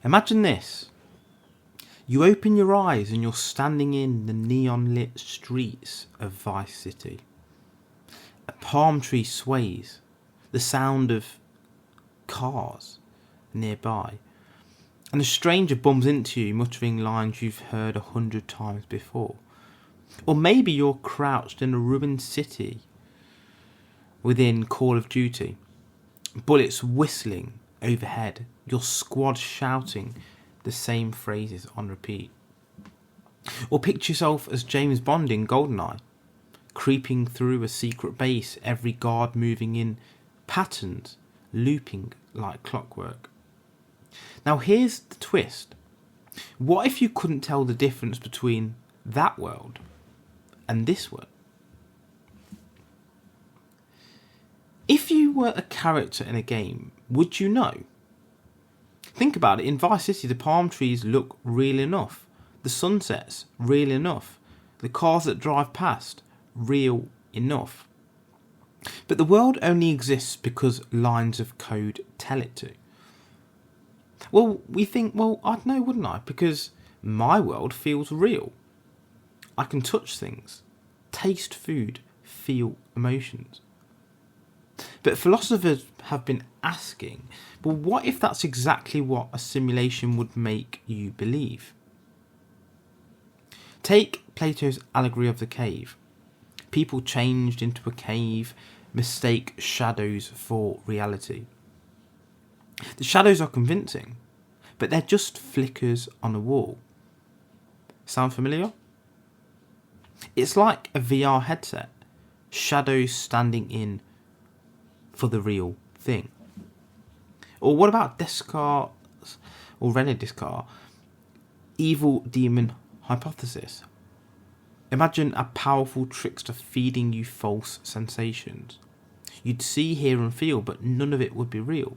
Imagine this. You open your eyes and you're standing in the neon-lit streets of Vice City. A palm tree sways, the sound of cars nearby, and a stranger bumps into you muttering lines you've heard 100 times before. Or maybe you're crouched in a ruined city within Call of Duty, bullets whistling overhead, your squad shouting the same phrases on repeat. Or picture yourself as James Bond in GoldenEye, creeping through a secret base, every guard moving in patterns, looping like clockwork. Now here's the twist. What if you couldn't tell the difference between that world and this world? If you were a character in a game, would you know? Think about it. In Vice City, the palm trees look real enough. The sunsets, real enough. The cars that drive past, real enough. But the world only exists because lines of code tell it to. Well, we think, well, I'd know, wouldn't I? Because my world feels real. I can touch things, taste food, feel emotions. But philosophers have been asking, well, what if that's exactly what a simulation would make you believe? Take Plato's Allegory of the cave. People changed into a cave, mistake shadows for reality. The shadows are convincing, but they're just flickers on a wall. Sound familiar? It's like a VR headset, shadows standing in for the real thing. Or what about Descartes, or René Descartes' Evil Demon Hypothesis? Imagine a powerful trickster feeding you false sensations. You'd see, hear and feel, but none of it would be real.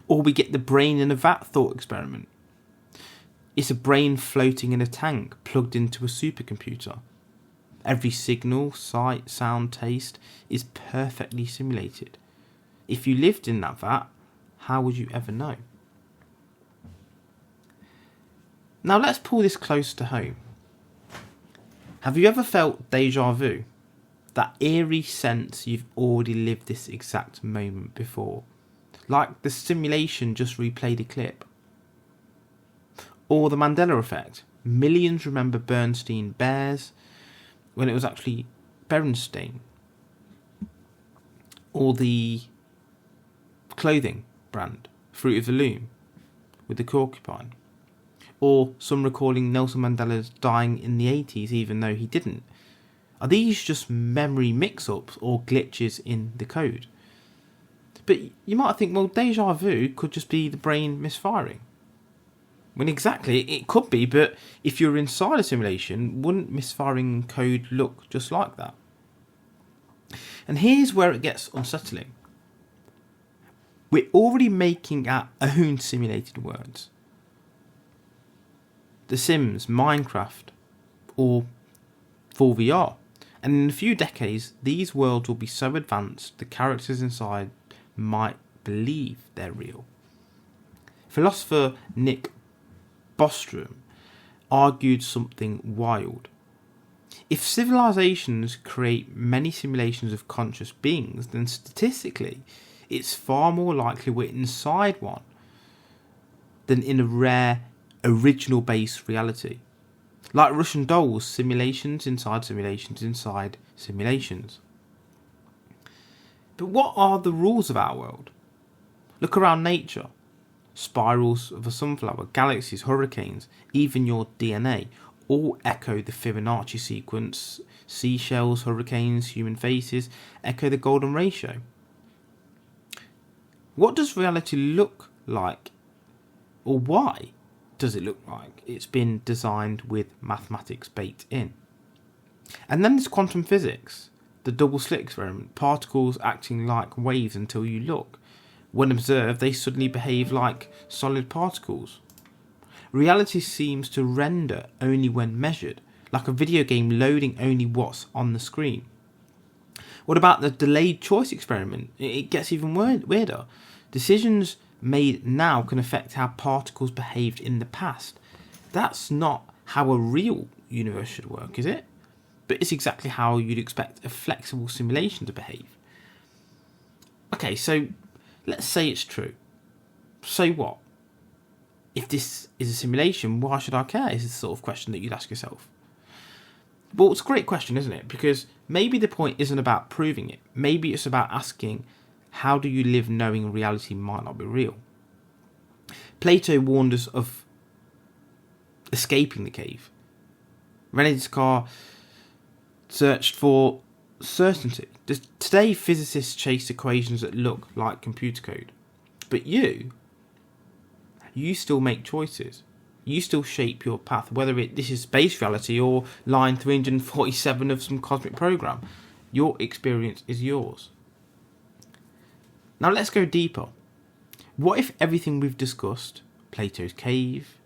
Or we get the Brain-in-a-Vat thought experiment. It's a brain floating in a tank plugged into a supercomputer. Every signal, sight, sound, taste is perfectly simulated. If you lived in that vat, how would you ever know? Now let's pull this close to home. Have you ever felt déjà vu? That eerie sense you've already lived this exact moment before. Like the simulation just replayed a clip. Or the Mandela Effect. Millions remember Bernstein Bears when it was actually Berenstain. Or the clothing brand, Fruit of the Loom, with the porcupine. Or some recalling Nelson Mandela dying in the 80s even though he didn't. Are these just memory mix-ups or glitches in the code? But you might think, well, déjà vu could just be the brain misfiring. When exactly, it could be, but if you're inside a simulation, wouldn't misfiring code look just like that? And here's where it gets unsettling. We're already making our own simulated worlds. The Sims, Minecraft, or full VR. And in a few decades, these worlds will be so advanced, the characters inside might believe they're real. Philosopher Nick Bostrom argued something wild. If civilizations create many simulations of conscious beings, then statistically, it's far more likely we're inside one than in a rare, original-based reality. Like Russian dolls, simulations inside simulations inside simulations. But what are the rules of our world? Look around nature. Spirals of a sunflower, galaxies, hurricanes, even your DNA, all echo the Fibonacci sequence. Seashells, hurricanes, human faces echo the golden ratio. What does reality look like? Or why does it look like it's been designed with mathematics baked in? And then there's quantum physics, the double-slit experiment, particles acting like waves until you look. When observed, they suddenly behave like solid particles. Reality seems to render only when measured, like a video game loading only what's on the screen. What about the delayed choice experiment? It gets even weirder. Decisions made now can affect how particles behaved in the past. That's not how a real universe should work, is it? But it's exactly how you'd expect a flexible simulation to behave. Okay, so let's say it's true. So what? If this is a simulation, why should I care? Is the sort of question that you'd ask yourself. Well, it's a great question, isn't it? Because maybe the point isn't about proving it. Maybe it's about asking, how do you live knowing reality might not be real? Plato warned us of escaping the cave. René Descartes searched for certainty. Today, physicists chase equations that look like computer code. But you still make choices. You still shape your path, whether this is space reality or line 347 of some cosmic program. Your experience is yours. Now let's go deeper. What if everything we've discussed, Plato's cave,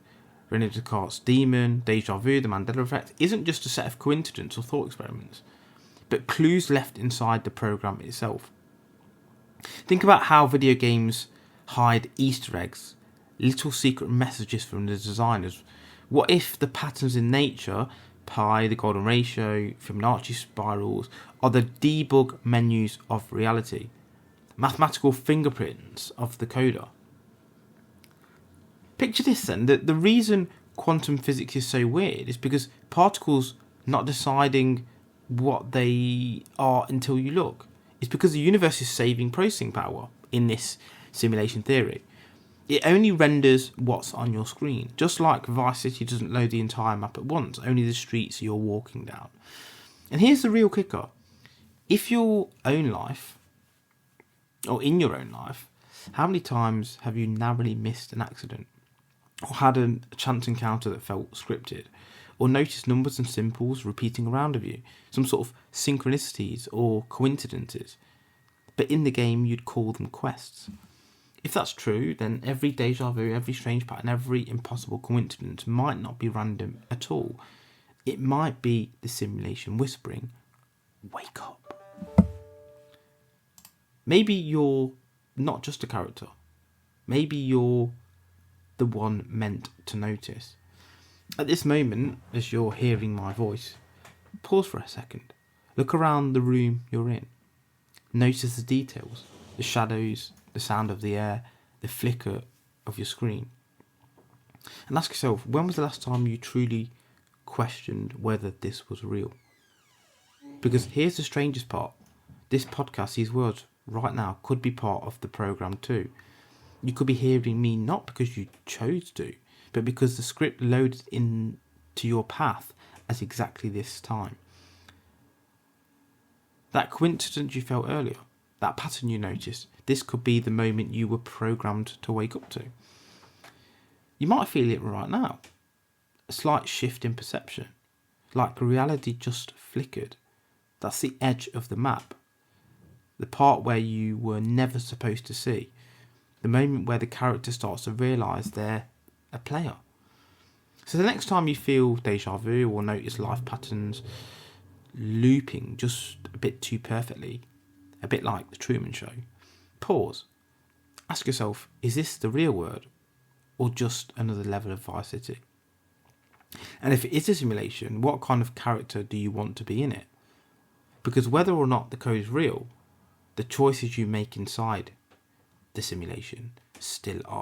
René Descartes' demon, déjà vu, the Mandela Effect, isn't just a set of coincidence or thought experiments, but clues left inside the program itself? Think about how video games hide Easter eggs, little secret messages from the designers. What if the patterns in nature, pi, the golden ratio, Fibonacci spirals, are the debug menus of reality, mathematical fingerprints of the coder? Picture this then, the reason quantum physics is so weird is because particles not deciding what they are until you look. It's because the universe is saving processing power in this simulation theory. It only renders what's on your screen, just like Vice City doesn't load the entire map at once, only the streets you're walking down. And here's the real kicker. If your own life, or in your own life, how many times have you narrowly missed an accident? Or had a chance encounter that felt scripted? Or noticed numbers and symbols repeating around of you? Some sort of synchronicities or coincidences? But in the game you'd call them quests. If that's true, then every déjà vu, every strange pattern, every impossible coincidence might not be random at all. It might be the simulation whispering, wake up. Maybe you're not just a character. Maybe you're the one meant to notice. At this moment, as you're hearing my voice, pause for a second. Look around the room you're in. Notice the details, the shadows, the sound of the air, the flicker of your screen. And ask yourself, when was the last time you truly questioned whether this was real? Because here's the strangest part. This podcast, these words right now, could be part of the program too. You could be hearing me not because you chose to, but because the script loaded into your path at exactly this time. That coincidence you felt earlier, that pattern you noticed, this could be the moment you were programmed to wake up to. You might feel it right now. A slight shift in perception, like reality just flickered. That's the edge of the map, the part where you were never supposed to see. The moment where the character starts to realise they're a player. So the next time you feel déjà vu or notice life patterns looping just a bit too perfectly, a bit like the Truman Show, pause. Ask yourself, is this the real word or just another level of Vice City? And if it is a simulation, what kind of character do you want to be in it? Because whether or not the code is real, the choices you make inside the simulation still are.